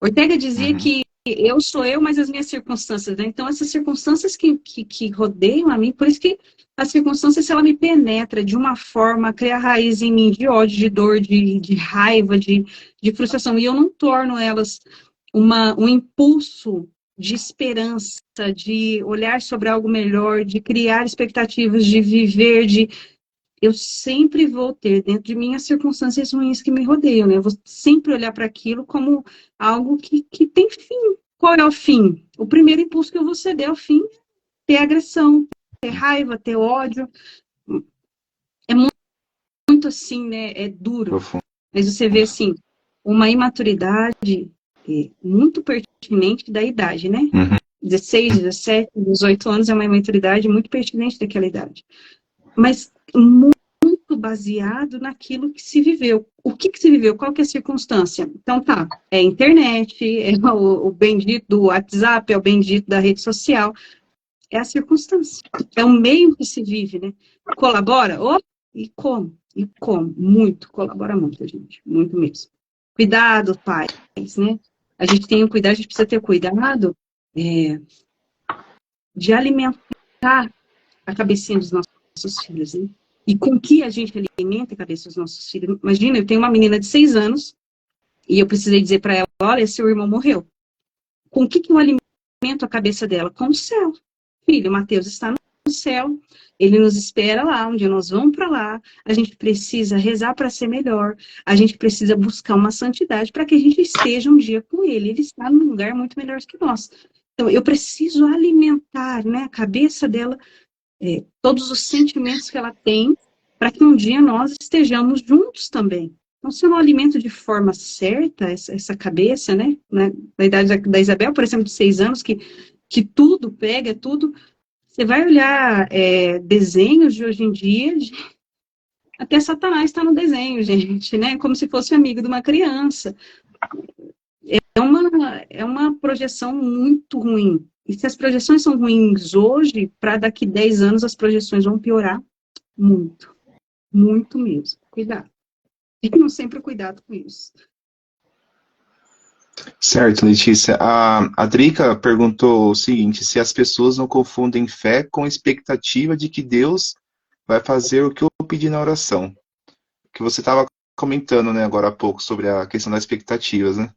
Ortega dizia que eu sou eu, mas as minhas circunstâncias, né? Então, essas circunstâncias que rodeiam a mim, por isso que as circunstâncias, se ela me penetra de uma forma, cria raiz em mim de ódio, de dor, de raiva, de frustração, e eu não torno elas um impulso de esperança, de olhar sobre algo melhor, de criar expectativas, de viver, eu sempre vou ter dentro de mim as circunstâncias ruins que me rodeiam, né? Eu vou sempre olhar para aquilo como algo que tem fim. Qual é o fim? O primeiro impulso que eu vou ceder ao fim é ter agressão, ter raiva, ter ódio. É muito assim, né? É duro. Profundo. Mas você vê, assim, uma imaturidade muito pertinente da idade, né? 16, 17, 18 anos é uma imaturidade muito pertinente daquela idade. Mas muito baseado naquilo que se viveu. O que se viveu? Qual que é a circunstância? Então tá, é a internet, é o bendito do WhatsApp, é o bendito da rede social, é a circunstância. É o meio que se vive, né? Colabora? E como? E como? Muito, colabora muito, gente. Muito mesmo. Cuidado, pais, né? A gente tem o cuidado, a gente precisa ter cuidado de alimentar a cabecinha dos nossos filhos, né? E com que a gente alimenta a cabeça dos nossos filhos. Imagina, eu tenho uma menina de 6 anos e eu precisei dizer para ela, olha, seu irmão morreu. Com que eu alimento a cabeça dela? Com o céu. Filho, Mateus está no céu, ele nos espera lá, um dia nós vamos para lá, a gente precisa rezar para ser melhor, a gente precisa buscar uma santidade para que a gente esteja um dia com ele está num lugar muito melhor que nós. Então, eu preciso alimentar, né, a cabeça dela, todos os sentimentos que ela tem, para que um dia nós estejamos juntos também. Então, se eu não alimento de forma certa essa cabeça, né, na idade da Isabel, por exemplo, de 6 anos, que tudo pega, tudo, você vai olhar desenhos de hoje em dia, até Satanás está no desenho, gente, né, como se fosse amigo de uma criança. É uma projeção muito ruim. E se as projeções são ruins hoje, para daqui 10 anos as projeções vão piorar muito. Muito mesmo. Cuidado. Tenham sempre cuidado com isso. Certo, Letícia. A Drica perguntou o seguinte, se as pessoas não confundem fé com expectativa de que Deus vai fazer o que eu pedi na oração. Que você estava comentando, né, agora há pouco, sobre a questão das expectativas, né?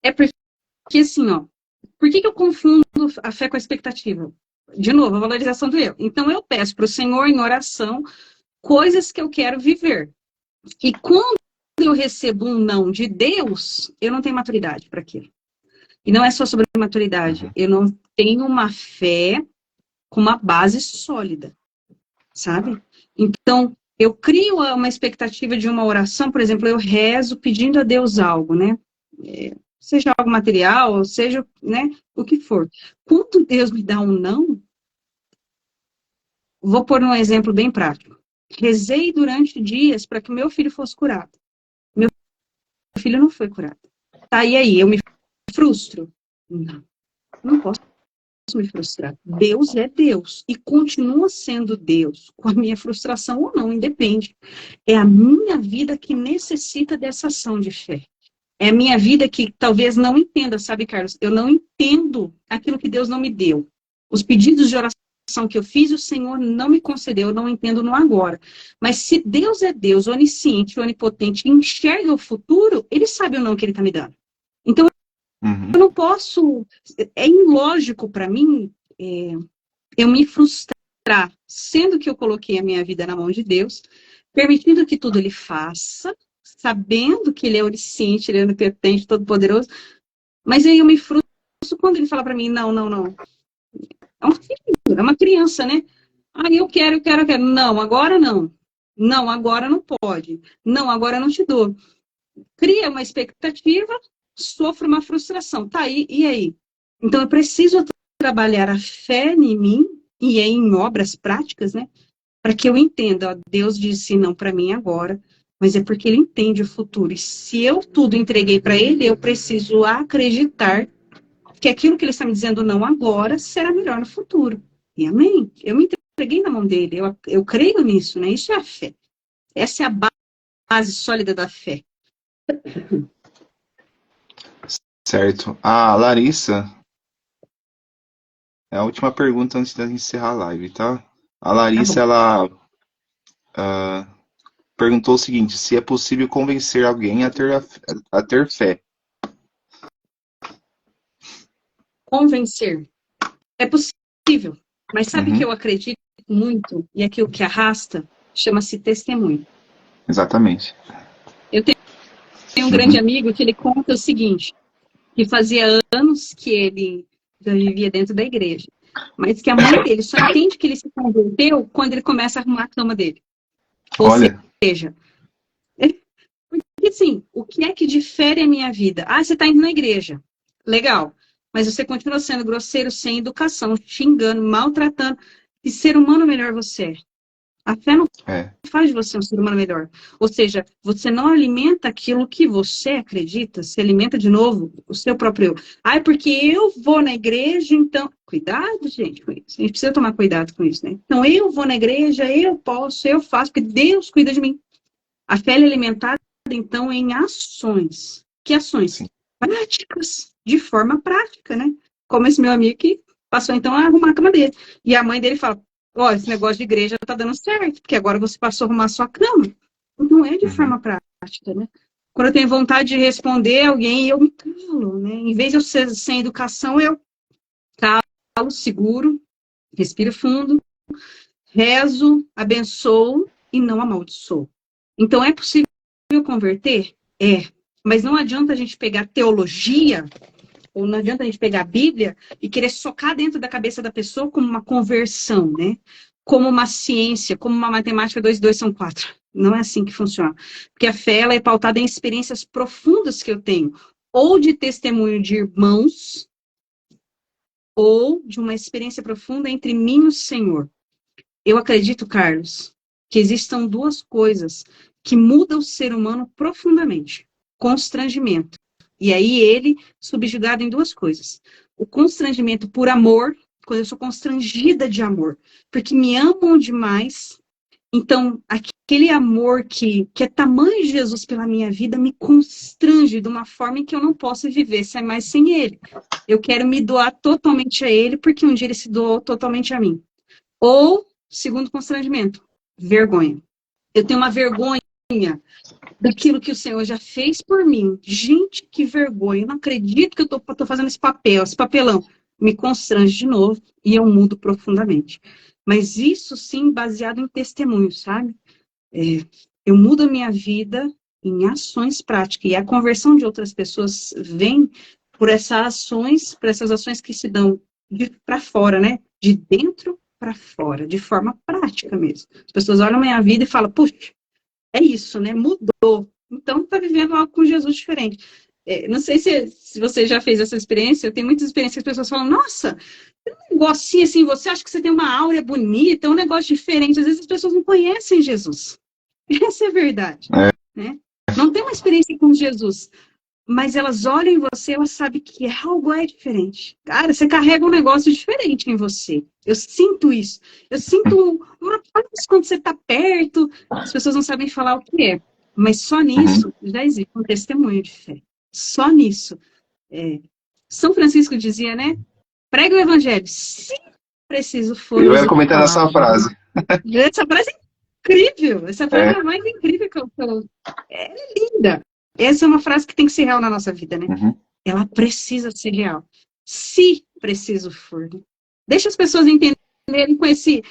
É porque, assim, por que eu confundo a fé com a expectativa? De novo, a valorização do eu. Então, eu peço para o Senhor, em oração, coisas que eu quero viver. E quando eu recebo um não de Deus, eu não tenho maturidade para aquilo. E não é só sobre maturidade. Eu não tenho uma fé com uma base sólida, sabe? Então, eu crio uma expectativa de uma oração, por exemplo, eu rezo pedindo a Deus algo, né? Seja algo material, seja, né, o que for. Quando Deus me dá um não, vou pôr um exemplo bem prático. Rezei durante dias para que meu filho fosse curado. Meu filho não foi curado. Tá, e aí, eu me frustro? Não, não posso me frustrar. Deus é Deus e continua sendo Deus, com a minha frustração ou não, independe. É a minha vida que necessita dessa ação de fé. É a minha vida que talvez não entenda, sabe, Carlos? Eu não entendo aquilo que Deus não me deu. Os pedidos de oração que eu fiz, o Senhor não me concedeu, eu não entendo no agora. Mas se Deus é Deus, onisciente, onipotente, enxerga o futuro, Ele sabe ou não que Ele está me dando. Então, eu não posso... É ilógico para mim eu me frustrar, sendo que eu coloquei a minha vida na mão de Deus, permitindo que tudo Ele faça, sabendo que Ele é onisciente, Ele é onipotente, todo-poderoso, mas aí eu me frustro quando Ele fala para mim, não. É um filho, é uma criança, né? Ah, eu quero. Não, agora não. Não, agora não pode. Não, agora eu não te dou. Cria uma expectativa, sofro uma frustração. Tá aí, e aí? Então eu preciso trabalhar a fé em mim e em obras práticas, né? Para que eu entenda, ó, Deus disse não para mim agora, mas é porque Ele entende o futuro. E se eu tudo entreguei para Ele, eu preciso acreditar que aquilo que Ele está me dizendo não agora será melhor no futuro. E amém? Eu me entreguei na mão dele, eu creio nisso, né? Isso é a fé. Essa é a base sólida da fé. Certo. A Larissa, é a última pergunta antes de encerrar a live, tá? A Larissa, Tá ela perguntou o seguinte, se é possível convencer alguém a ter fé. Convencer. É possível. Mas sabe que eu acredito muito, e aquilo que arrasta, chama-se testemunho. Exatamente. Eu tenho um grande amigo que ele conta o seguinte, que fazia anos que ele já vivia dentro da igreja, mas que a mãe dele só entende que ele se converteu quando ele começa a arrumar a cama dele. Ou Olha, seja, porque assim, o que é que difere a minha vida? Ah, você está indo na igreja. Legal. Mas você continua sendo grosseiro, sem educação, xingando, maltratando. Que ser humano melhor você é? A fé não faz de você um ser humano melhor. Ou seja, você não alimenta aquilo que você acredita, você alimenta de novo o seu próprio eu. Ah, é porque eu vou na igreja, então... Cuidado, gente, com isso. A gente precisa tomar cuidado com isso, né? Então, eu vou na igreja, eu posso, eu faço, porque Deus cuida de mim. A fé é alimentada, então, em ações. Que ações? sim. Práticas, de forma prática, né? Como esse meu amigo que passou, então, a arrumar a cama dele. E a mãe dele fala, ó, esse negócio de igreja tá dando certo, porque agora você passou a arrumar a sua cama. Não é de forma prática, né? Quando eu tenho vontade de responder alguém, eu me calo, né? Em vez de eu ser sem educação, eu calo, seguro, respiro fundo, rezo, abençoo e não amaldiçoo. Então, é possível converter? É. Mas não adianta a gente pegar teologia, ou não adianta a gente pegar a Bíblia e querer socar dentro da cabeça da pessoa como uma conversão, né? Como uma ciência, como uma matemática, 2 e 2 são 4. Não é assim que funciona. Porque a fé, ela é pautada em experiências profundas que eu tenho, ou de testemunho de irmãos, ou de uma experiência profunda entre mim e o Senhor. Eu acredito, Carlos, que existam duas coisas que mudam o ser humano profundamente. Constrangimento. E aí ele subjugado em duas coisas. O constrangimento por amor, quando eu sou constrangida de amor, porque me amam demais. Então, aquele amor que é tamanho de Jesus pela minha vida me constrange de uma forma em que eu não posso viver mais sem ele. Eu quero me doar totalmente a ele, porque um dia ele se doou totalmente a mim. Ou, segundo constrangimento, vergonha. Eu tenho uma vergonha daquilo que o Senhor já fez por mim. Gente, que vergonha. Eu não acredito que eu tô fazendo esse papelão. Me constrange de novo e eu mudo profundamente. Mas isso sim baseado em testemunho, sabe? Eu mudo a minha vida em ações práticas. E a conversão de outras pessoas vem por essas ações que se dão para fora, né? De dentro para fora, de forma prática mesmo. As pessoas olham a minha vida e falam, puxa, é isso, né? Mudou. Então, está vivendo algo com Jesus diferente. Não sei se você já fez essa experiência, eu tenho muitas experiências que as pessoas falam, nossa, tem um negocinho assim, você acha que você tem uma áurea bonita, um negócio diferente. Às vezes as pessoas não conhecem Jesus. Essa é a verdade. Né? não têm uma experiência com Jesus, mas elas olham em você, elas sabem que algo é diferente. Cara, você carrega um negócio diferente em você. Eu sinto isso. Eu sinto uma paz quando você está perto, as pessoas não sabem falar o que é. Mas só nisso já existe um testemunho de fé. Só nisso. São Francisco dizia, né? Prega o evangelho, se preciso for. Eu ia comentar essa frase. Essa frase é incrível. Essa frase é a mais incrível que eu... É linda. Essa é uma frase que tem que ser real na nossa vida, né? Ela precisa ser real. Se preciso for. Né? Deixa as pessoas entenderem com esse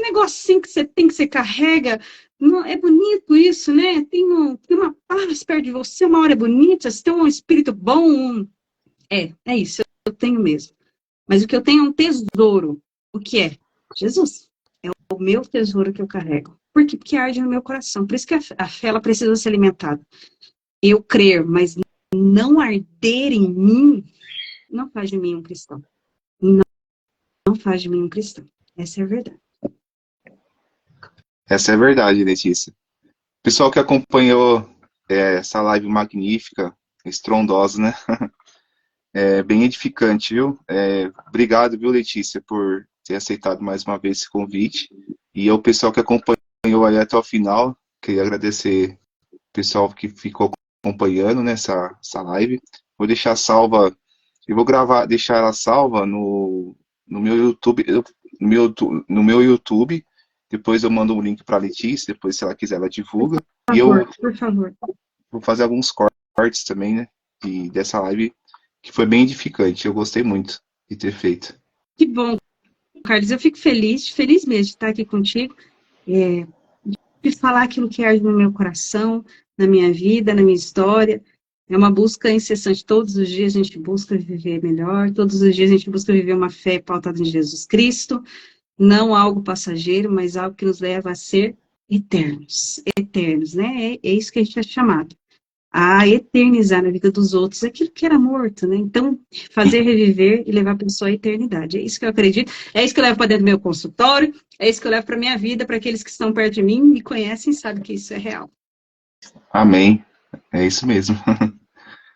negocinho que você tem, que você carrega. Não, é bonito isso, né? Tem uma paz perto de você, uma hora bonita, você tem um espírito bom. É isso, eu tenho mesmo. Mas o que eu tenho é um tesouro. O que é? Jesus. É o meu tesouro que eu carrego. Por quê? Porque arde no meu coração. Por isso que a fé ela precisa ser alimentada. Eu crer, mas não arder em mim, não faz de mim um cristão. Não faz de mim um cristão. Essa é a verdade. Essa é a verdade, Letícia. Pessoal que acompanhou essa live magnífica, estrondosa, né? Bem edificante, viu? Obrigado, viu, Letícia, por ter aceitado mais uma vez esse convite. E ao pessoal que acompanhou aí até o final, queria agradecer o pessoal que ficou acompanhando nessa live. Vou deixar salva, eu vou deixar ela salva no meu YouTube, no meu YouTube. Depois eu mando um link para a Letícia, depois se ela quiser ela divulga. Por favor. Vou fazer alguns cortes também, né, dessa live, que foi bem edificante. Eu gostei muito de ter feito. Que bom, Carlos. Eu fico feliz mesmo de estar aqui contigo, de falar aquilo que arde no meu coração, na minha vida, na minha história. É uma busca incessante. Todos os dias a gente busca viver melhor, todos os dias a gente busca viver uma fé pautada em Jesus Cristo, não algo passageiro, mas algo que nos leva a ser eternos, né? É isso que a gente é chamado, a eternizar na vida dos outros aquilo que era morto, né? Então, fazer reviver e levar a pessoa à eternidade. É isso que eu acredito, é isso que eu levo para dentro do meu consultório, é isso que eu levo para a minha vida, para aqueles que estão perto de mim, me conhecem e sabem que isso é real. Amém. É isso mesmo.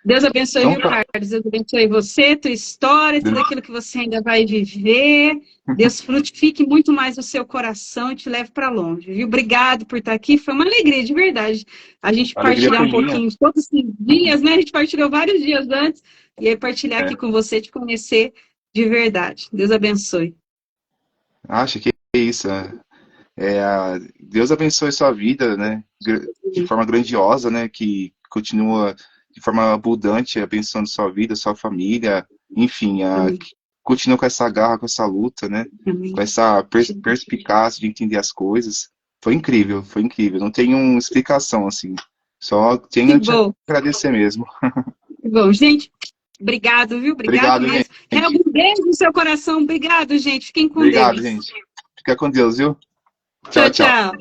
Deus abençoe, viu, Carlos? Deus abençoe você, tua história, tudo aquilo que você ainda vai viver. Deus frutifique muito mais o seu coração e te leve para longe, viu? Obrigado por estar aqui. Foi uma alegria, de verdade. A gente partilhar um pouquinho todos esses dias, né? A gente partilhou vários dias antes. E aí partilhar aqui com você, te conhecer de verdade. Deus abençoe. Acho que é isso. Deus abençoe sua vida, né? De forma grandiosa, né? Que continua de forma abundante, abençoando sua vida, sua família, enfim, continua com essa garra, com essa luta, né? Com essa perspicácia de entender as coisas. Foi incrível, foi incrível. Não tem explicação, assim. Só tenho a te agradecer mesmo. Que bom, gente. Obrigado, viu? Obrigado mesmo. Um beijo no seu coração. Obrigado, gente. Fiquem com Deus. Obrigado, gente. Fica com Deus, viu? Tchau, tchau.